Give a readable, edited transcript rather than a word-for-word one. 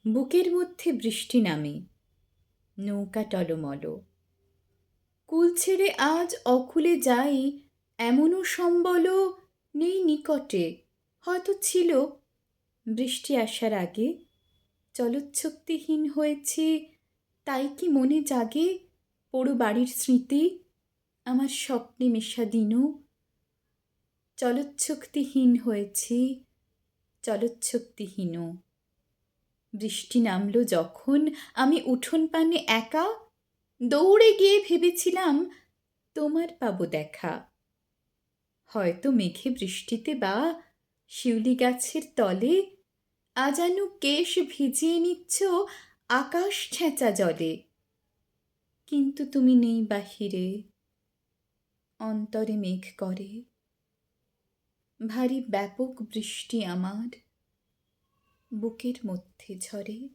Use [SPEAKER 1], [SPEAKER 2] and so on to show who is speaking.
[SPEAKER 1] বুকের মধ্যে বৃষ্টি নামে, নৌকা টলমল। কুল ছেড়ে আজ অকুলে যাই, এমনও সম্বল নেই নিকটে। হয়তো ছিল বৃষ্টি আসার আগে, চলচ্ছক্তিহীন হয়েছি, তাই কি মনে জাগে পোড়ো বাড়ির স্মৃতি, আমার স্বপ্নে মেশা দিনও। চলচ্ছক্তিহীন হয়েছি, চলচ্ছক্তিহীনও। বৃষ্টি নামল যখন আমি উঠোন পানে একা, দৌড়ে গিয়ে ভেবেছিলাম তোমার পাবো দেখা। হয়তো মেঘে বৃষ্টিতে বা শিউলি গাছের তলে আজানু কেশ ভিজিয়ে নিচ্ছ আকাশ ছেঁচা জলে। কিন্তু তুমি নেই বাহিরে, অন্তরে মেঘ করে। ভারী ব্যাপক বৃষ্টি আমার বুকের মধ্যে ঝরে।